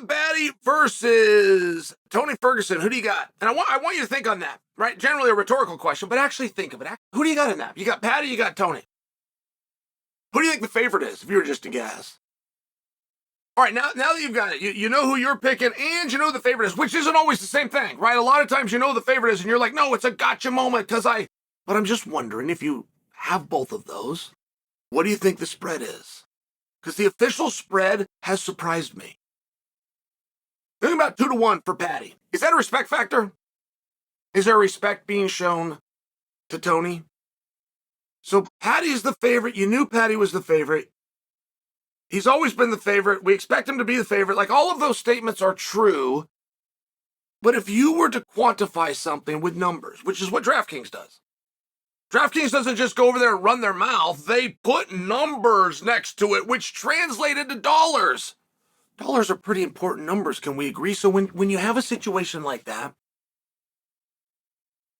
the Baddie versus Tony Ferguson. Who do you got? And I want you to think on that, right? Generally a rhetorical question, but actually think of it. Who do you got in that? You got Paddy, you got Tony. Who do you think the favorite is, if you were just to guess? All right, now that you've got it, you know who you're picking, and you know who the favorite is, which isn't always the same thing, right? A lot of times you know who the favorite is, and you're like, no, it's a gotcha moment, but I'm just wondering if you have both of those, what do you think the spread is? Because the official spread has surprised me. Think about 2-1 for Paddy. Is that a respect factor? Is there respect being shown to Tony? So Paddy's the favorite. You knew Paddy was the favorite. He's always been the favorite. We expect him to be the favorite. Like, all of those statements are true. But if you were to quantify something with numbers, which is what DraftKings does. DraftKings doesn't just go over there and run their mouth. They put numbers next to it, which translate into dollars. Dollars are pretty important numbers, can we agree? So when you have a situation like that,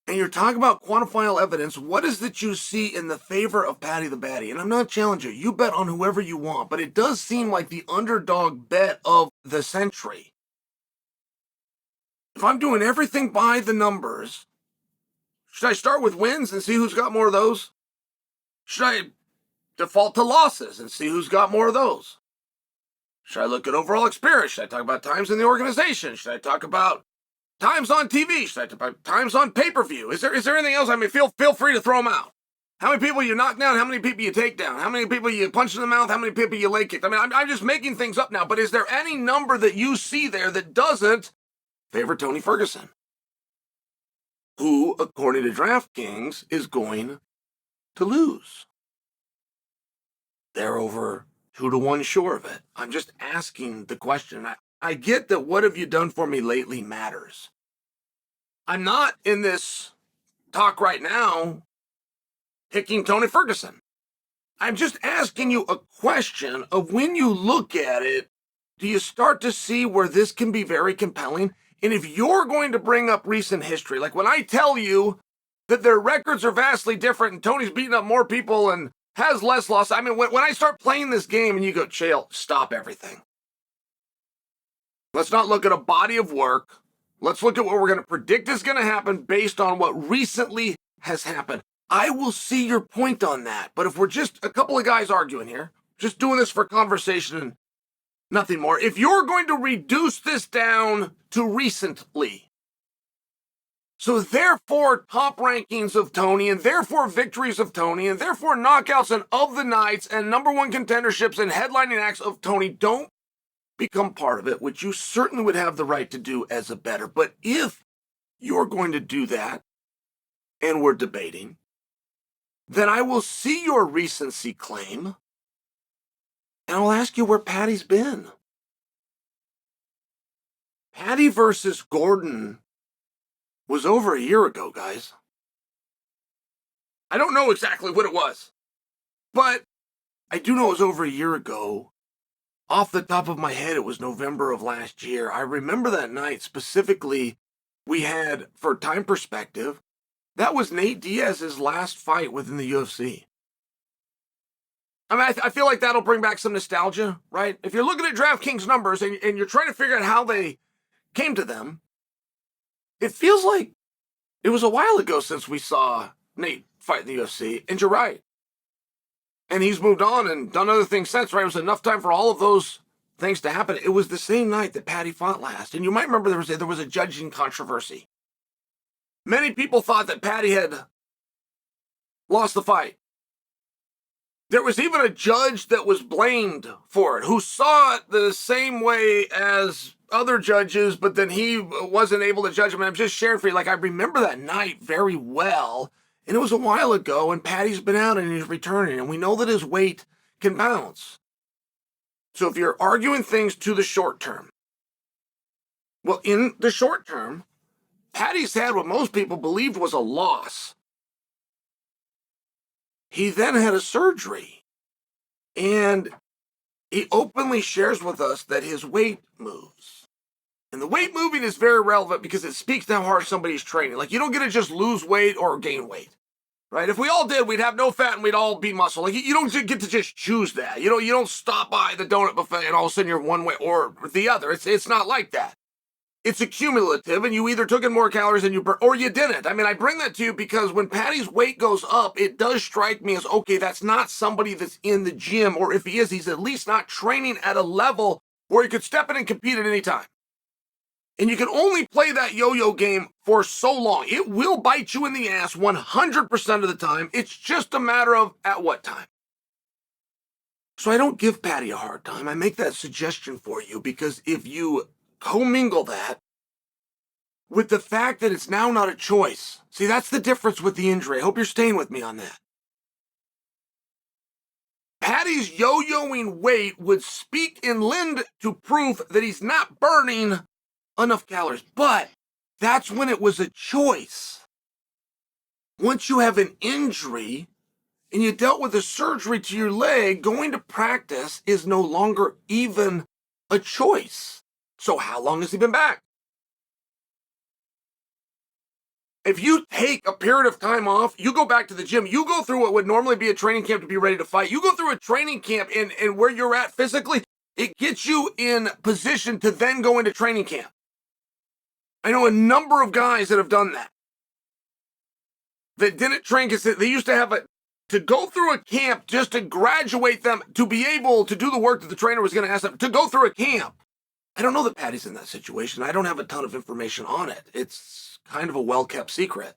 and you're talking about quantifiable evidence, what is that you see in the favor of Paddy the Baddie? And I'm not challenging you. You bet on whoever you want, but it does seem like the underdog bet of the century. If I'm doing everything by the numbers, should I start with wins and see who's got more of those? Should I default to losses and see who's got more of those? Should I look at overall experience? Should I talk about times in the organization? Should I talk about times on TV? Should I talk about times on pay-per-view? Is there anything else? I mean, feel free to throw them out. How many people you knock down? How many people you take down? How many people you punch in the mouth? How many people you leg kick? I mean, I'm just making things up now, but is there any number that you see there that doesn't favor Tony Ferguson, who, according to DraftKings, is going to lose? They're over 2-1 sure of it. I'm just asking the question. I get that what have you done for me lately matters. I'm not in this talk right now picking Tony Ferguson. I'm just asking you a question of, when you look at it, do you start to see where this can be very compelling? And if you're going to bring up recent history, like when I tell you that their records are vastly different and Tony's beating up more people and has less loss, I mean, when I start playing this game and you go, Chael, stop everything. Let's not look at a body of work. Let's look at what we're going to predict is going to happen based on what recently has happened. I will see your point on that. But if we're just a couple of guys arguing here, just doing this for conversation and nothing more, if you're going to reduce this down to recently, so therefore top rankings of Tony, and therefore victories of Tony, and therefore knockouts and of the nights and number one contenderships and headlining acts of Tony don't become part of it, which you certainly would have the right to do as a bettor. But if you're going to do that, and we're debating, then I will see your recency claim, and I'll ask you where Paddy's been. Paddy versus Gordon was over a year ago, guys. I don't know exactly what it was, but I do know it was over a year ago. Off the top of my head, it was November of last year. I remember that night specifically. We had, for time perspective, that was Nate Diaz's last fight within the UFC. I mean, I feel like that'll bring back some nostalgia, right? If you're looking at DraftKings numbers and you're trying to figure out how they came to them, it feels like it was a while ago since we saw Nate fight in the UFC, and you're right. And he's moved on and done other things since, right? It was enough time for all of those things to happen. It was the same night that Paddy fought last. And you might remember there was a judging controversy. Many people thought that Paddy had lost the fight. There was even a judge that was blamed for it, who saw it the same way as other judges, but then he wasn't able to judge him. And I'm just sharing for you, like, I remember that night very well. And it was a while ago, and Paddy's been out and he's returning, and we know that his weight can bounce. So if you're arguing things to the short term, well, in the short term, Paddy's had what most people believed was a loss. He then had a surgery, and he openly shares with us that his weight moves. And the weight moving is very relevant because it speaks to how hard somebody's training. Like, you don't get to just lose weight or gain weight, right? If we all did, we'd have no fat and we'd all be muscle. Like, you don't get to just choose that. You don't stop by the donut buffet and all of a sudden you're one way or the other. It's not like that. It's accumulative, and you either took in more calories than you burned, or you didn't. I mean, I bring that to you because when Paddy's weight goes up, it does strike me as, okay, that's not somebody that's in the gym, or if he is, he's at least not training at a level where he could step in and compete at any time. And you can only play that yo-yo game for so long. It will bite you in the ass 100% of the time. It's just a matter of at what time. So I don't give Paddy a hard time. I make that suggestion for you because if you commingle that with the fact that it's now not a choice. See, that's the difference with the injury. I hope you're staying with me on that. Paddy's yo-yoing weight would speak and lend to proof that he's not burning enough calories. But that's when it was a choice. Once you have an injury and you dealt with a surgery to your leg, going to practice is no longer even a choice. So how long has he been back? If you take a period of time off, you go back to the gym, you go through what would normally be a training camp to be ready to fight. You go through a training camp and where you're at physically, it gets you in position to then go into training camp. I know a number of guys that have done that. That didn't train because they used to have to go through a camp just to graduate them to be able to do the work that the trainer was going to ask them to go through a camp. I don't know that Paddy's in that situation. I don't have a ton of information on it. It's kind of a well-kept secret.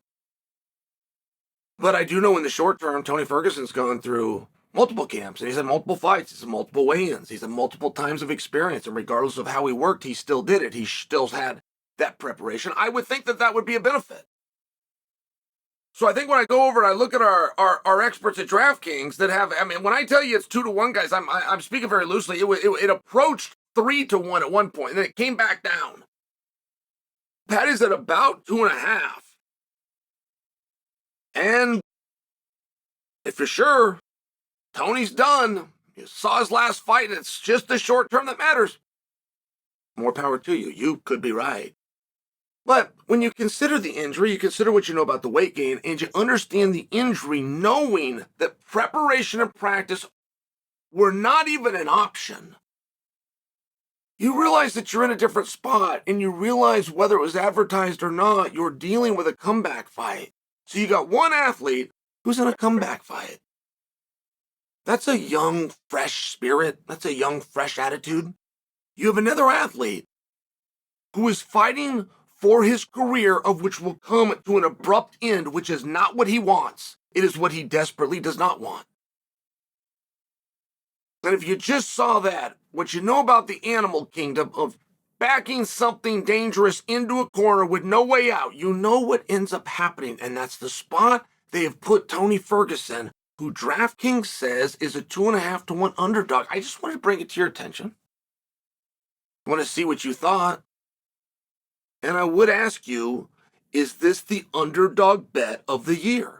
But I do know in the short term, Tony Ferguson's gone through multiple camps, and he's had multiple fights, he's had multiple weigh-ins, he's had multiple times of experience, and regardless of how he worked, he still did it. He still had that preparation. I would think that would be a benefit. So I think when I go over and I look at our experts at DraftKings that have, I mean, when I tell you it's 2-1, guys, I'm speaking very loosely. It approached 3-1 at one point, and then it came back down. Paddy's at about 2.5. And if you're sure, Tony's done. You saw his last fight, and it's just the short term that matters. More power to you. You could be right. But when you consider the injury, you consider what you know about the weight gain, and you understand the injury knowing that preparation and practice were not even an option. You realize that you're in a different spot, and you realize whether it was advertised or not, you're dealing with a comeback fight. So you got one athlete who's in a comeback fight. That's a young, fresh spirit. That's a young, fresh attitude. You have another athlete who is fighting for his career, of which will come to an abrupt end, which is not what he wants. It is what he desperately does not want. And if you just saw that, what you know about the animal kingdom of backing something dangerous into a corner with no way out, you know what ends up happening, and that's the spot they have put Tony Ferguson, who DraftKings says is a 2.5-1 underdog. I just wanted to bring it to your attention. I want to see what you thought. And I would ask you, is this the underdog bet of the year?